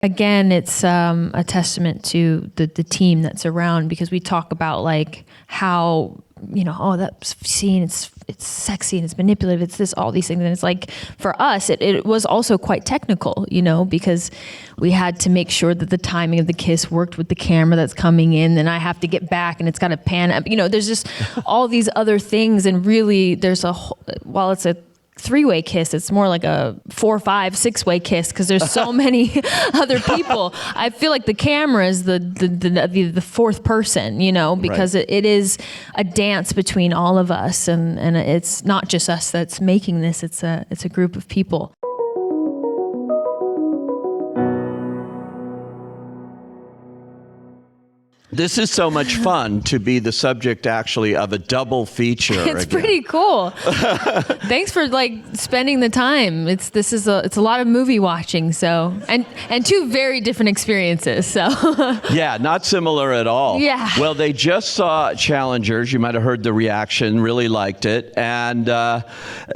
Again, it's a testament to the team that's around, because we talk about like how, that scene, it's sexy and it's manipulative, it's this, all these things. And it's like, for us, it was also quite technical, because we had to make sure that the timing of the kiss worked with the camera that's coming in, and I have to get back and it's got to pan up. There's just all these other things. And really there's while it's a 3-way kiss, it's more like a 4, 5, 6-way kiss, because there's so many other people. I feel like the camera is the fourth person, because right. it is a dance between all of us, and it's not just us that's making this. It's a group of people. This is so much fun to be the subject, actually, of a double feature. It's pretty cool. Thanks for spending the time. It's a lot of movie watching. So and 2 very different experiences. So yeah, not similar at all. Yeah. Well, they just saw Challengers. You might have heard the reaction. Really liked it, and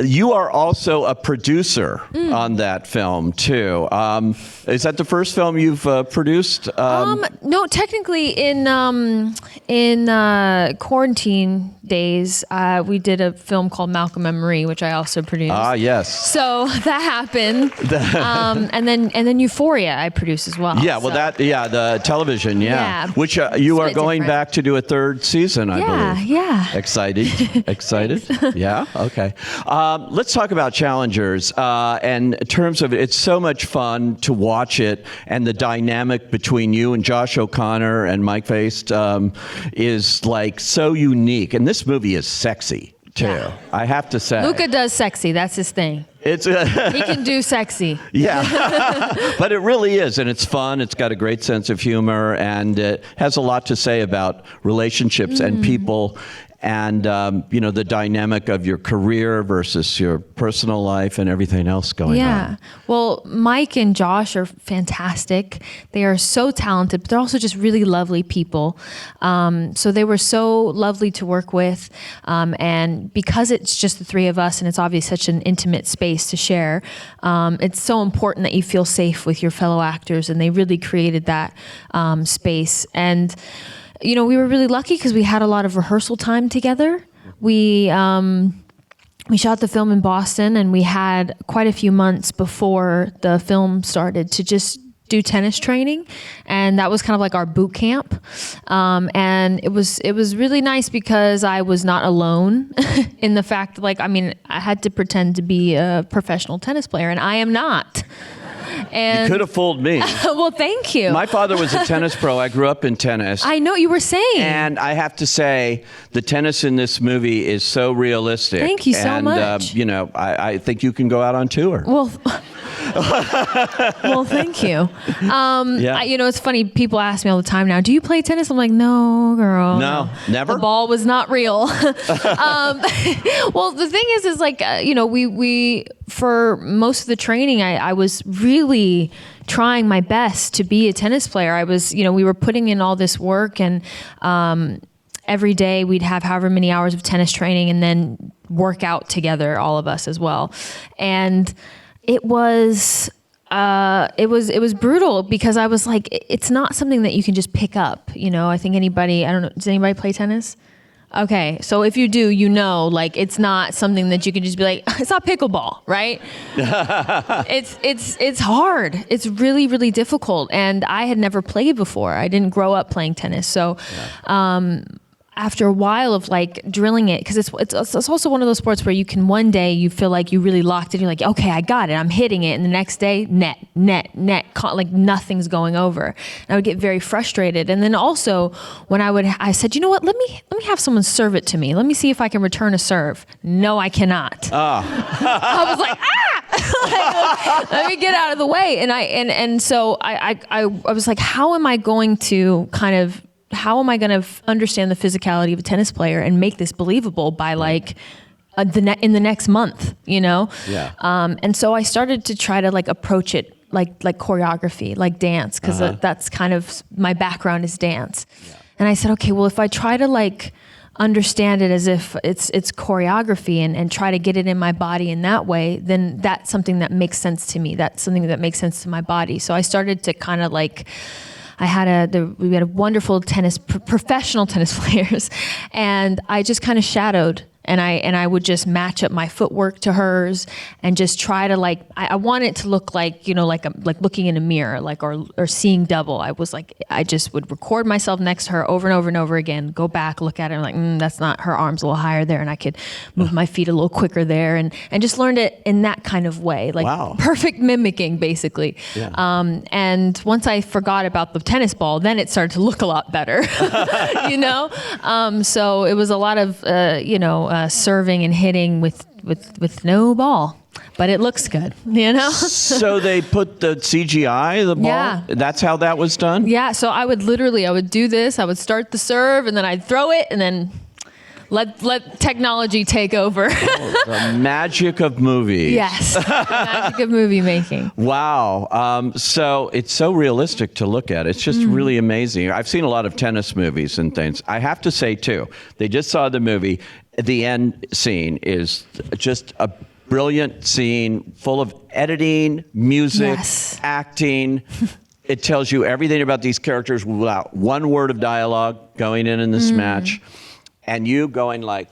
you are also a producer on that film too. Is that the first film you've produced? No, technically in quarantine days, we did a film called Malcolm and Marie, which I also produced. Ah, yes. So that happened, and then Euphoria I produced as well. Yeah, well, the television, yeah. Which you are going back to do a 3rd season, I believe. Yeah. Excited? Yeah. Okay. Let's talk about Challengers. And in terms of it's so much fun to watch it, and the dynamic between you and Josh O'Connor and Mike Faced is so unique. And this movie is sexy too. Yeah. I have to say. Luca does sexy. That's his thing. He can do sexy. Yeah. But it really is, and it's fun. It's got a great sense of humor, and it has a lot to say about relationships and people. And, the dynamic of your career versus your personal life and everything else going on. Yeah. Well, Mike and Josh are fantastic. They are so talented, but they're also just really lovely people. So they were so lovely to work with. And because it's just the 3 of us, and it's obviously such an intimate space to share, it's so important that you feel safe with your fellow actors. And they really created that space. And we were really lucky because we had a lot of rehearsal time together. We shot the film in Boston, and we had quite a few months before the film started to just do tennis training, and that was kind of like our boot camp. And it was really nice because I was not alone in the fact that I had to pretend to be a professional tennis player, and I am not. And you could have fooled me. Well, thank you. My father was a tennis pro. I grew up in tennis. I know, you were saying. And I have to say, the tennis in this movie is so realistic. Thank you so much. I think you can go out on tour. Well, well, thank you. Yeah. It's funny. People ask me all the time now, do you play tennis? I'm like, no, girl. No, never? The ball was not real. Well, the thing is we for most of the training, I was really trying my best to be a tennis player. I was, we were putting in all this work, and every day we'd have however many hours of tennis training and then work out together, all of us as well. And it was brutal because I was like, it's not something that you can just pick up. I think I don't know, does anybody play tennis? Okay, so if you do, it's not something that you can just be like, it's not pickleball, right? It's hard. It's really, really difficult. And I had never played before. I didn't grow up playing tennis. So after a while of drilling it, because it's also one of those sports where you can one day you feel like you really locked it. You're like, okay, I got it. I'm hitting it. And the next day, net, nothing's going over. And I would get very frustrated. And then also when I said, you know what, let me have someone serve it to me. Let me see if I can return a serve. No, I cannot. I was like, let me get out of the way. And so I was like, how am I going to understand the physicality of a tennis player and make this believable by in the next month, Yeah. And so I started to try to approach it like choreography, like dance, because that's kind of my background is dance. Yeah. And I said, okay, well, if I try to understand it as if it's choreography and try to get it in my body in that way, then that's something that makes sense to me. That's something that makes sense to my body. So I started to kind of like, we had a wonderful professional tennis players, and I just kind of shadowed. And I would just match up my footwork to hers and just try to like, I want it to look like, like looking in a mirror, like, or seeing double. I just would record myself next to her over and over and over again, go back, look at her, like, that's not, her arm's a little higher there. And I could move my feet a little quicker there, and just learned it in that kind of way, like perfect mimicking basically. Yeah. And once I forgot about the tennis ball, then it started to look a lot better, so it was a lot of, serving and hitting with no ball, but it looks good, So they put the CGI, the ball? Yeah. That's how that was done? Yeah, so I would do this, I would start the serve, and then I'd throw it, and then let technology take over. The magic of movies. Yes, the magic of movie making. Wow. So it's so realistic to look at. It's just really amazing. I've seen a lot of tennis movies and things. I have to say, too, they just saw the movie. The end scene is just a brilliant scene full of editing, music, acting. It tells you everything about these characters without one word of dialogue going in this match. And you going like,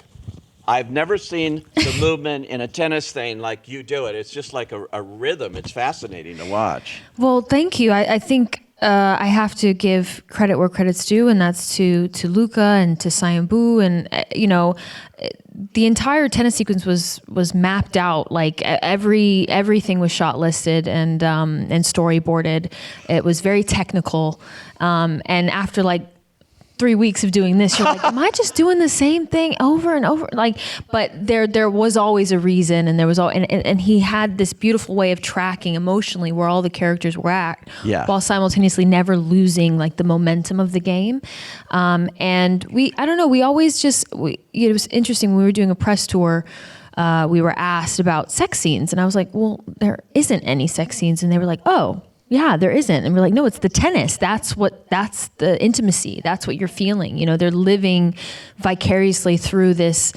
I've never seen the movement in a tennis thing like you do it. It's just like a rhythm. It's fascinating to watch. Well, thank you. I think I have to give credit where credit's due, and that's to Luca and to Sayambu, and the entire tennis sequence was mapped out. Like everything was shot listed and storyboarded. It was very technical, and after like 3 weeks of doing this, you're like, am I just doing the same thing over and over? Like, but there was always a reason, and there was and he had this beautiful way of tracking emotionally where all the characters were at, while simultaneously never losing like the momentum of the game. And we always just, it was interesting when we were doing a press tour. We were asked about sex scenes, and I was like, well, there isn't any sex scenes, and they were like, oh. Yeah, there isn't. And we're like, no, it's the tennis. That's the intimacy. That's what you're feeling. They're living vicariously through this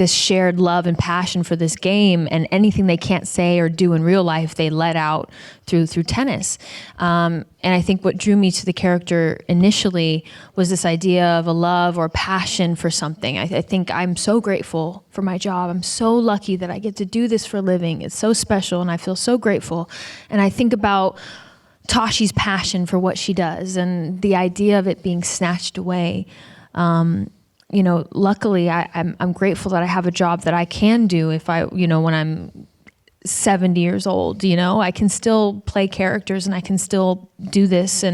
shared love and passion for this game, and anything they can't say or do in real life, they let out through tennis. And I think what drew me to the character initially was this idea of a love or passion for something. I think I'm so grateful for my job. I'm so lucky that I get to do this for a living. It's so special, and I feel so grateful. And I think about Tashi's passion for what she does, and the idea of it being snatched away. Luckily, I'm grateful that I have a job that I can do if when I'm 70 years old, I can still play characters and I can still do this.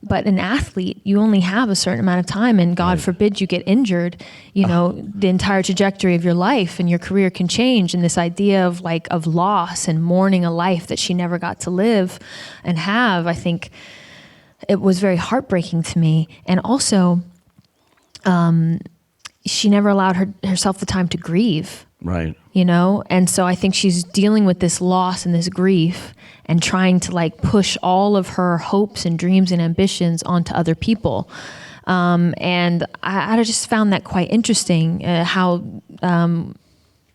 But an athlete, you only have a certain amount of time, and God forbid you get injured, the entire trajectory of your life and your career can change. And this idea of loss and mourning a life that she never got to live and have, I think it was very heartbreaking to me. And also, she never allowed herself the time to grieve. Right. And so I think she's dealing with this loss and this grief and trying to like push all of her hopes and dreams and ambitions onto other people. And I just found that quite interesting, how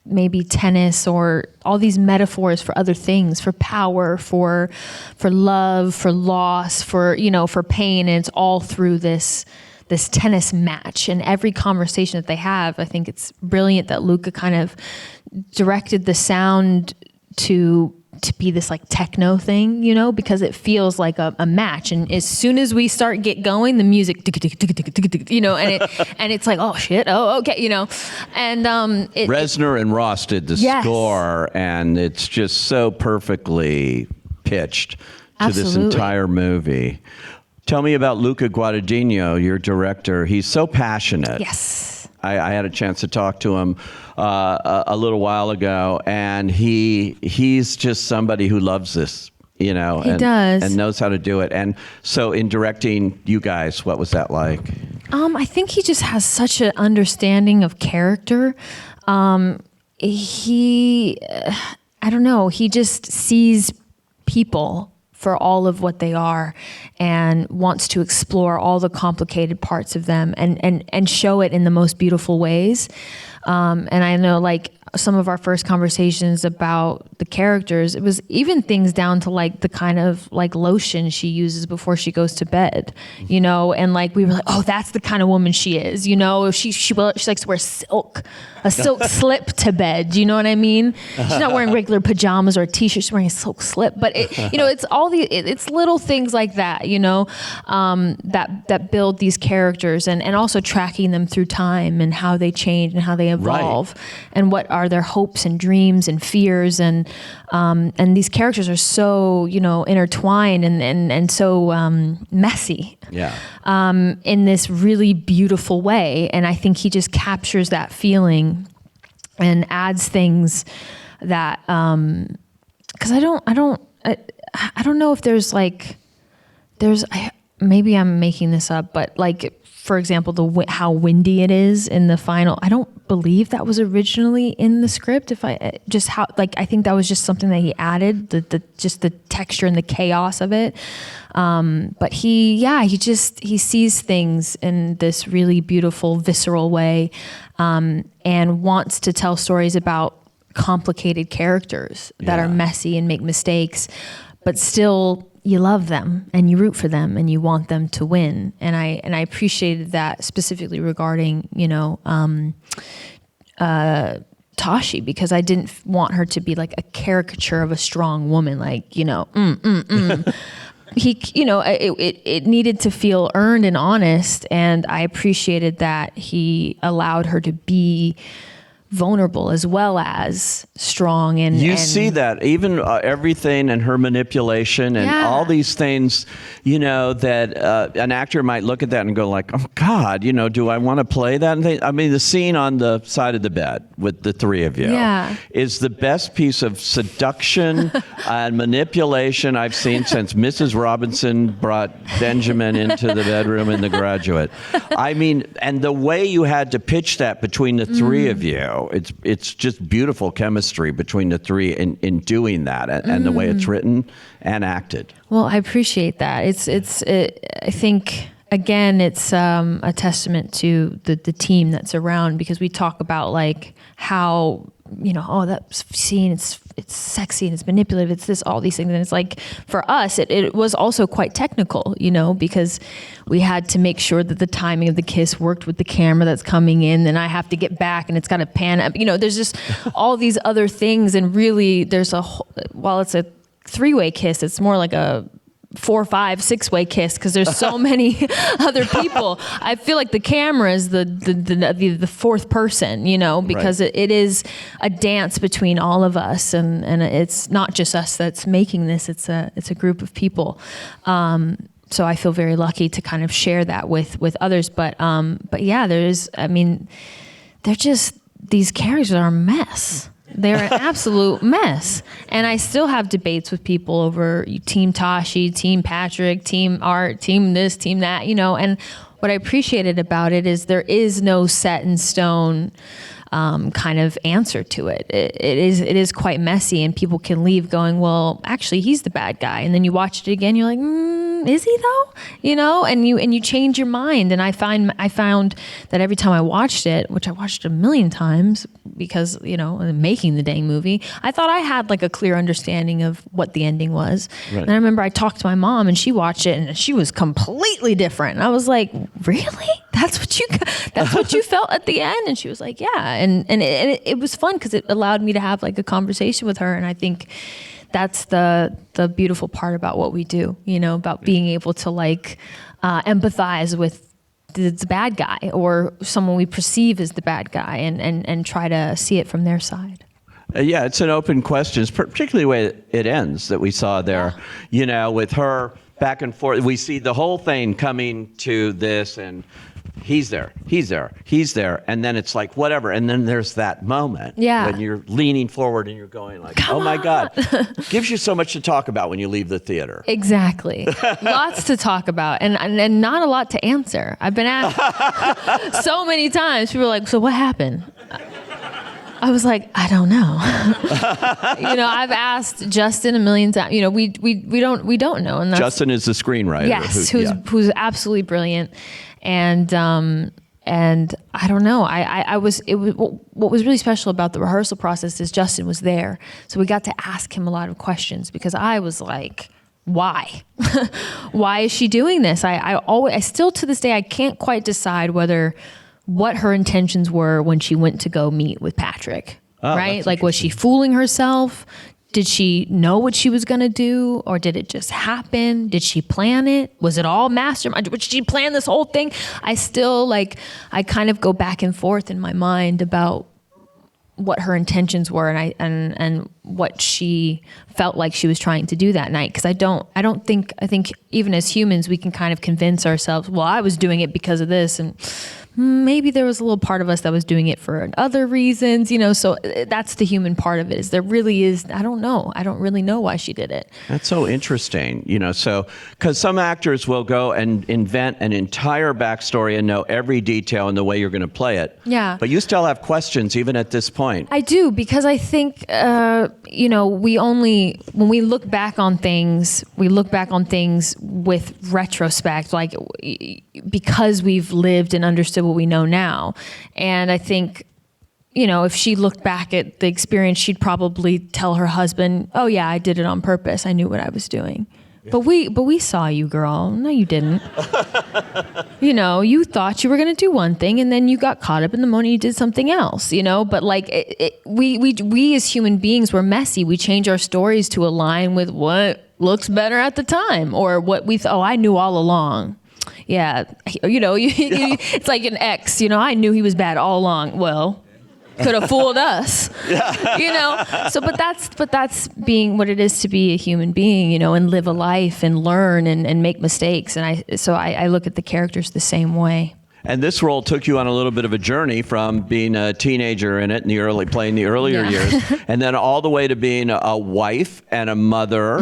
maybe tennis or all these metaphors for other things, for power, for love, for loss, for pain, and it's all through this tennis match. And every conversation that they have, I think it's brilliant that Luca kind of directed the sound to be this like techno thing, because it feels like a match. And as soon as we start get going, the music, and it's like, oh shit, oh okay, and Reznor and Ross did the score, and it's just so perfectly pitched to this entire movie. Tell me about Luca Guadagnino, your director. He's so passionate. Yes. I had a chance to talk to him a little while ago, and he's just somebody who loves this, He does. and knows how to do it. And so in directing you guys, what was that like? I think he just has such an understanding of character. I don't know, he just sees people for all of what they are and wants to explore all the complicated parts of them and show it in the most beautiful ways. And I know like some of our first conversations about the characters, it was even things down to like the kind of like lotion she uses before she goes to bed, you know, and like we were like, oh, that's the kind of woman she is, you know. She likes to wear a silk slip to bed. Do you know what I mean? She's not wearing regular pajamas or a t-shirt. She's wearing a silk slip. But you know, it's all it's little things like that, you know, that build these characters and also tracking them through time and how they change and how they evolve, and what are their hopes and dreams and fears, and these characters are so, you know, intertwined and so messy. Yeah. In this really beautiful way, and I think he just captures that feeling and adds things that because I don't know if there's like maybe I'm making this up, but like for example how windy it is in the final, I don't believe that was originally in the script. I think that was just something that he added, the texture and the chaos of it. But he sees things in this really beautiful, visceral way, and wants to tell stories about complicated characters that are messy and make mistakes, but still you love them and you root for them and you want them to win. And I appreciated that specifically regarding, you know, Tashi, because I didn't want her to be like a caricature of a strong woman, like, you know, He, you know, it needed to feel earned and honest, and I appreciated that he allowed her to be vulnerable as well as strong. And you see that even everything and her manipulation and all these things, you know, that an actor might look at that and go like, oh God, you know, do I want to play that? And I mean, the scene on the side of the bed with the three of you is the best piece of seduction and manipulation I've seen since Mrs. Robinson brought Benjamin into the bedroom in The Graduate. I mean, and the way you had to pitch that between the three of you, it's just beautiful chemistry between the three in doing that, and the way it's written and acted. Well, I appreciate that. I think again, it's a testament to the team that's around, because we talk about like how, you know, oh, that scene, it's sexy and it's manipulative, it's this, all these things. And it's like, for us, it was also quite technical, you know, because we had to make sure that the timing of the kiss worked with the camera that's coming in, and I have to get back and it's got to pan up, you know, there's just all these other things. And really there's while it's a 3-way kiss, it's more like a 4, 5, 6-way kiss, because there's so many other people. I feel like the camera is the fourth person, you know, because it is a dance between all of us, and it's not just us that's making this. It's a group of people. So I feel very lucky to kind of share that with others. But yeah, they're just, these characters are a mess. They're an absolute mess. And I still have debates with people over Team Tashi, Team Patrick, Team Art, Team this, Team that, you know. And what I appreciated about it is there is no set in stone kind of answer to it. It is quite messy, and people can leave going, well, actually, he's the bad guy. And then you watch it again, you're like, is he though? You know, and you change your mind. And I found that every time I watched it, which I watched a million times because, you know, making the dang movie, I thought I had like a clear understanding of what the ending was. Right. And I remember I talked to my mom and she watched it and she was completely different. And I was like, really? That's what you felt at the end? And she was like, yeah. And it was fun because it allowed me to have like a conversation with her. And I think that's the beautiful part about what we do, you know, about being able to like empathize with the bad guy or someone we perceive as the bad guy, and try to see it from their side. Yeah, it's an open question, particularly the way it ends that we saw there, you know, with her back and forth. We see the whole thing coming to this, and he's there. And then it's like, whatever. And then there's that moment when you're leaning forward and you're going like, oh my God. Gives you so much to talk about when you leave the theater. Exactly. Lots to talk about and not a lot to answer. I've been asked so many times. People are like, so what happened? I was like, I don't know. I've asked Justin a million times. We don't know. And that's, Justin is the screenwriter. yes, who's absolutely brilliant. And I don't know. What was really special about the rehearsal process is Justin was there, so we got to ask him a lot of questions because I was like, why? Why is she doing this? I still to this day I can't quite decide what her intentions were when she went to go meet with Patrick. Right? Like, was she fooling herself? Did she know what she was going to do, or did it just happen? Did she plan it? Was it all mastermind? Did she plan this whole thing? I still I kind of go back and forth in my mind about what her intentions were and what she felt like she was trying to do that night. Because I think even as humans we can kind of convince ourselves, well, I was doing it because of this, and maybe there was a little part of us that was doing it for other reasons, so that's the human part of it. Is there really is, I don't know. I don't really know why she did it. That's so interesting, so because some actors will go and invent an entire backstory and know every detail in the way you're going to play it. Yeah. But you still have questions even at this point. I do, because I think, when we look back on things with retrospect, like because we've lived and understood what we know now. And I think, if she looked back at the experience, she'd probably tell her husband, oh yeah, I did it on purpose. I knew what I was doing. Yeah. But we saw you, girl. No, you didn't. You thought you were going to do one thing, and then you got caught up in the moment and you did something else, but we as human beings, we're messy. We change our stories to align with what looks better at the time, or what we thought, I knew all along. Yeah, it's like an ex. I knew he was bad all along. Well, could have fooled us. So, but that's being what it is to be a human being, and live a life and learn and make mistakes. And I look at the characters the same way. And this role took you on a little bit of a journey from being a teenager in it, playing the earlier years, and then all the way to being a wife and a mother.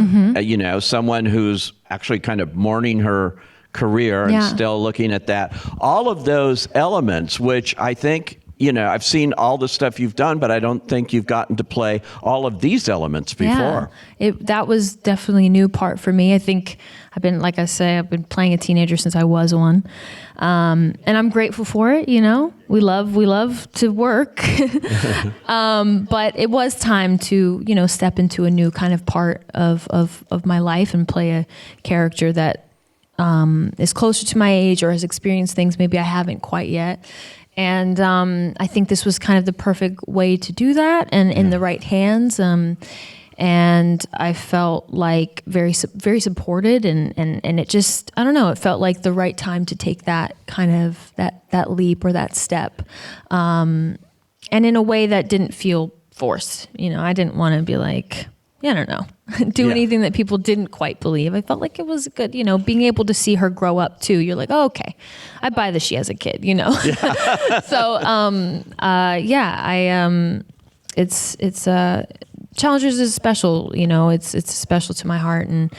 Someone who's actually kind of mourning her career and still looking at that. All of those elements, which I think, I've seen all the stuff you've done, but I don't think you've gotten to play all of these elements before. Yeah, that was definitely a new part for me. I think I've been playing a teenager since I was one. And I'm grateful for it, We love to work. But it was time to, step into a new kind of part of my life and play a character that is closer to my age or has experienced things maybe I haven't quite yet. And I think this was kind of the perfect way to do that, and in the right hands. And I felt like very supported, and it just, I don't know, it felt like the right time to take that kind of that leap or that step, and in a way that didn't feel forced. I didn't want to be like, I don't know, do anything that people didn't quite believe. I felt like it was good, being able to see her grow up too. You're like, oh, okay, I buy that she has a kid, So, it's Challengers is special, it's special to my heart, and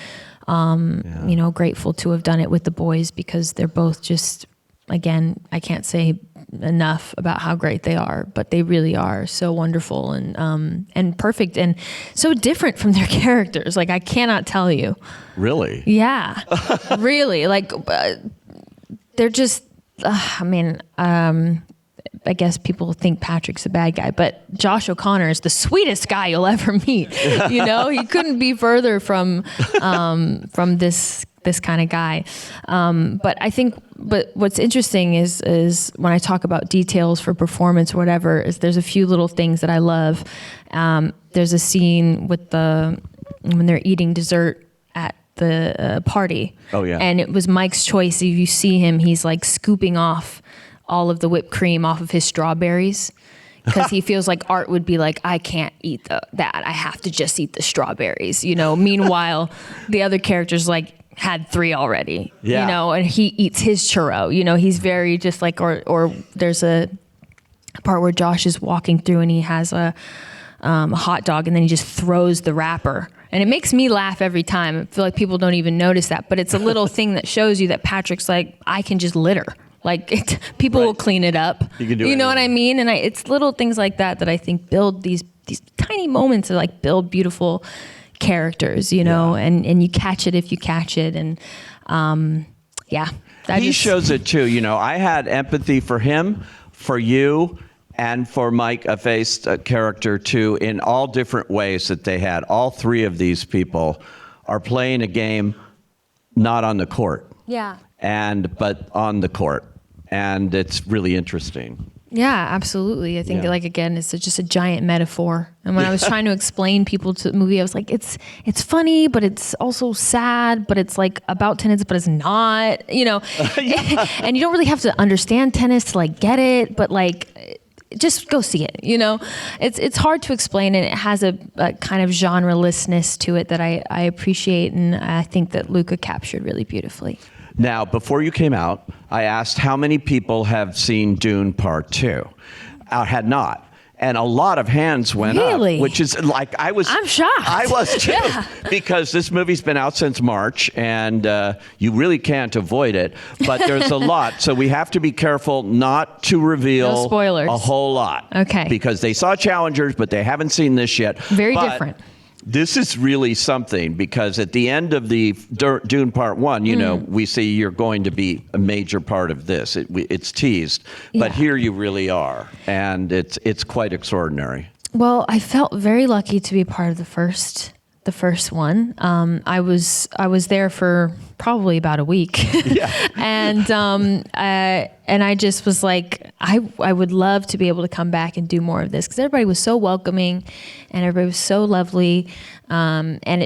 grateful to have done it with the boys, because they're both just, again, I can't say enough about how great they are, but they really are so wonderful and perfect and so different from their characters. Like, I cannot tell you. Really? Yeah, really. Like, they're just, I guess people think Patrick's a bad guy, but Josh O'Connor is the sweetest guy you'll ever meet. He couldn't be further from this kind of guy. But what's interesting is when I talk about details for performance or whatever, is there's a few little things that I love. There's a scene when they're eating dessert at the party. Oh yeah. And it was Mike's choice. If you see him, he's like scooping off all of the whipped cream off of his strawberries, because he feels like Art would be like, I can't eat that. I have to just eat the strawberries, Meanwhile, the other characters had 3 already, and he eats his churro. He's very just like, or there's a part where Josh is walking through and he has a hot dog, and then he just throws the wrapper. And it makes me laugh every time. I feel like people don't even notice that, but it's a little thing that shows you that Patrick's like, I can just litter. Like people will clean it up. You can do You know what I anything. mean? And it's little things like that I think build these tiny moments that like build beautiful characters, you know, and you catch it if you catch it. And He shows it too. You know, I had empathy for him, for you, and for Mike, a faced character too, in all different ways that they had. All three of these people are playing a game not on the court. Yeah. But on the court. And it's really interesting. Yeah, absolutely. I think like, again, it's just a giant metaphor. And when I was trying to explain people to the movie, I was like, it's funny, but it's also sad, but it's like about tennis, but it's not, you know, and you don't really have to understand tennis to like get it, but like, just go see it, you know. It's hard to explain, and it has a kind of genrelessness to it that I appreciate, and I think that Luca captured really beautifully. Now, before you came out, I asked how many people have seen Dune Part 2. Had not. And a lot of hands went Really? up, which is like, I'm shocked. I was too, Yeah. because this movie's been out since March, and you really can't avoid it. But there's a lot, so we have to be careful not to reveal No spoilers. a whole lot. Okay. Because they saw Challengers, but they haven't seen this yet. Very But different. this is really something, because at the end of the Dune Part 1, you know, we see you're going to be a major part of this. It's teased, but Yeah. here you really are, and it's quite extraordinary. Well, I felt very lucky to be part of the first one. I was there for probably about a week. Yeah. And I just was like, I would love to be able to come back and do more of this, because everybody was so welcoming and everybody was so lovely. And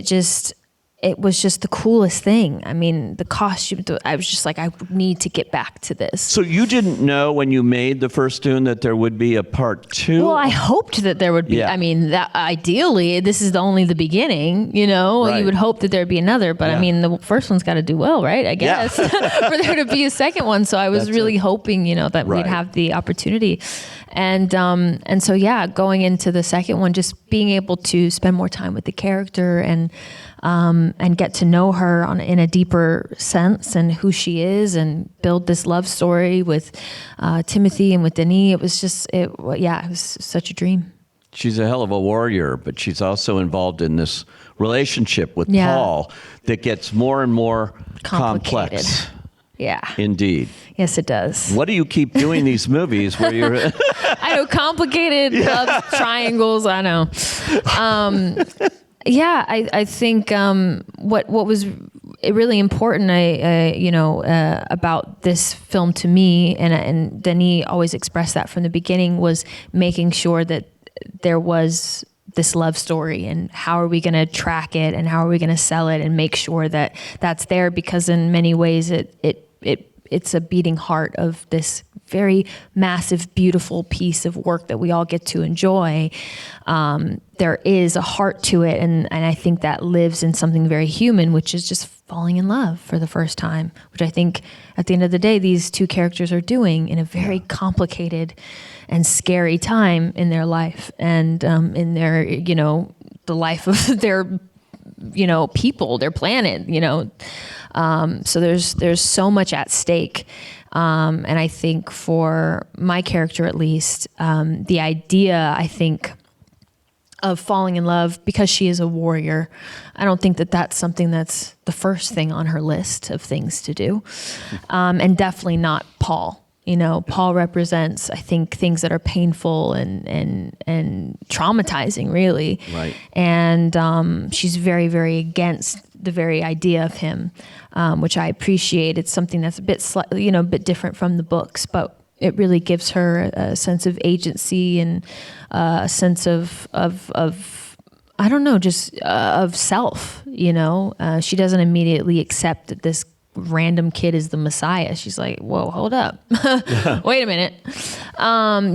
it was just the coolest thing. I mean, the costume, I was just like, I need to get back to this. So you didn't know when you made the first Dune that there would be a Part 2? Well, I hoped that there would be. Yeah. I mean, that ideally, this is only the beginning. You know, Right. you would hope that there'd be another. But Yeah. I mean, the first one's got to do well, right? I guess for there to be a second one. So I was That's really it. hoping, you know, that Right. we'd have the opportunity. And so yeah, going into the second one, just being able to spend more time with the character and get to know her in a deeper sense and who she is, and build this love story with Timothy and with Denis. It was it was such a dream. She's a hell of a warrior, but she's also involved in this relationship with Yeah. Paul that gets more and more Complicated. complex. Yeah. Indeed. Yes, it does. What do you keep doing these movies where you're... I know, complicated love triangles. I know. I think what was really important, about this film to me, and Denis always expressed that from the beginning, was making sure that there was this love story, and how are we going to track it, and how are we going to sell it, and make sure that that's there, because in many ways it's a beating heart of this very massive, beautiful piece of work that we all get to enjoy. There is a heart to it, and I think that lives in something very human, which is just falling in love for the first time, which I think at the end of the day, these two characters are doing in a very complicated and scary time in their life, and in their, the life of their, people, their planet, so there's so much at stake. And I think for my character, at least, the idea, I think, of falling in love because she is a warrior, I don't think that that's something that's the first thing on her list of things to do. And definitely not Paul. Paul represents, I think, things that are painful and traumatizing, really. Right. And she's very, very against the very idea of him, which I appreciate. It's something that's a bit different from the books, but it really gives her a sense of agency and a sense of I don't know, just of self. She doesn't immediately accept that this random kid is the Messiah. She's like, whoa, hold up. Wait a minute.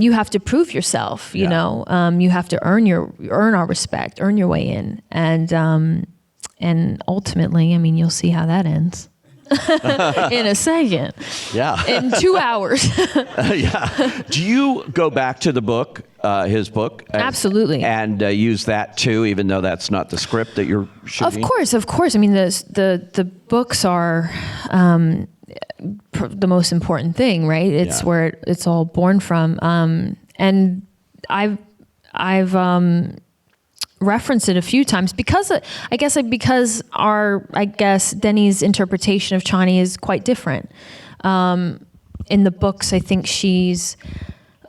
You have to prove yourself, you have to earn our respect, earn your way in. And ultimately, I mean, you'll see how that ends in a second. Yeah. In 2 hours. Yeah. Do you go back to the book, his book? Absolutely. And use that too, even though that's not the script that you're shooting? Of course. I mean, the books are the most important thing, right? It's where it's all born from. And I've referenced it a few times because Denny's interpretation of Chani is quite different. In the books, I think she's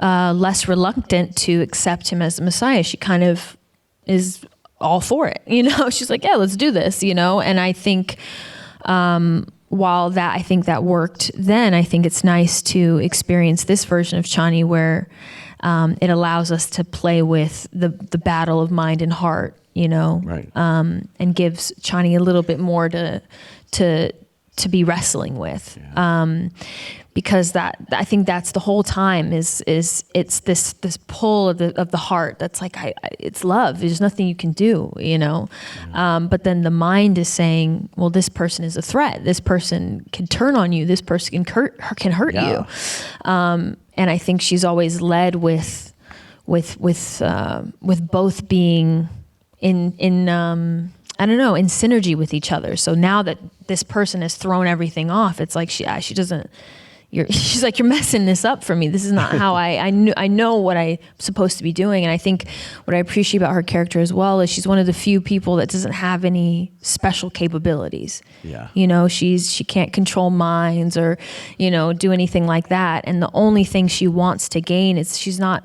less reluctant to accept him as the Messiah. She kind of is all for it, She's like, yeah, let's do this, And I think while I think that worked then, I think it's nice to experience this version of Chani where it allows us to play with the battle of mind and heart, Right. And gives Chani a little bit more to be wrestling with. Yeah. Because I think that's the whole time is it's this pull of the heart that's like it's love. There's nothing you can do, But then the mind is saying, well, this person is a threat. This person can turn on you. This person can hurt you. And I think she's always led with both being in synergy with each other. So now that this person has thrown everything off, it's like she doesn't. She's like, you're messing this up for me. This is not how I know what I'm supposed to be doing. And I think what I appreciate about her character as well is she's one of the few people that doesn't have any special capabilities. Yeah. She can't control minds or, do anything like that. And the only thing she wants to gain is she's not,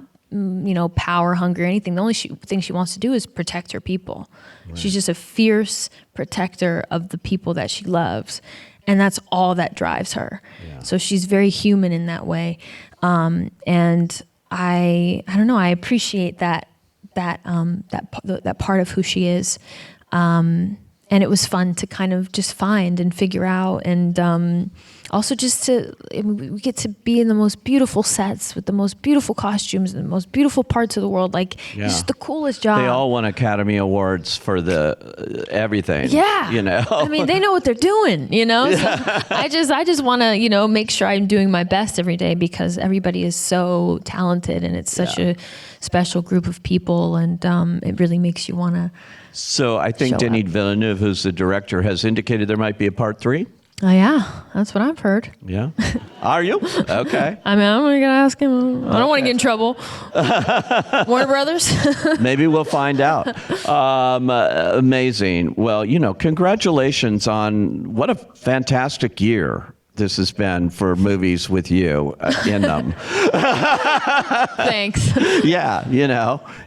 power hungry or anything. The only thing she wants to do is protect her people. Right. She's just a fierce protector of the people that she loves. And that's all that drives her. Yeah. So she's very human in that way. And I don't know, I appreciate that part of who she is. And it was fun to kind of just find and figure out. And also just we get to be in the most beautiful sets with the most beautiful costumes and the most beautiful parts of the world. Like, it's just the coolest job. They all won Academy Awards for everything. Yeah. I mean, they know what they're doing, So I just want to, make sure I'm doing my best every day because everybody is so talented and it's such a special group of people. And it really makes you want to. So I think Denis Villeneuve, who's the director, has indicated there might be a part 3. Oh, yeah. That's what I've heard. Yeah. Are you? Okay. I mean, I'm going to ask him. I don't want to get in trouble. Warner Brothers? Maybe we'll find out. Amazing. Well, congratulations on what a fantastic year this has been for movies with you in them. Thanks. Yeah,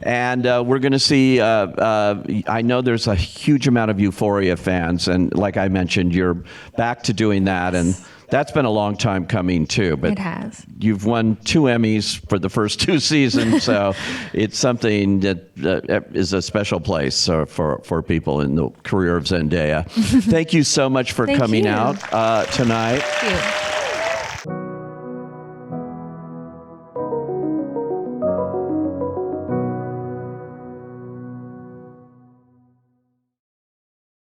and we're going to see, I know there's a huge amount of Euphoria fans, and like I mentioned, you're back to doing that, and that's been a long time coming too. But it has. You've won 2 Emmys for the first 2 seasons, so it's something that is a special place for people in the career of Zendaya. Thank you so much for coming out tonight. Thank you.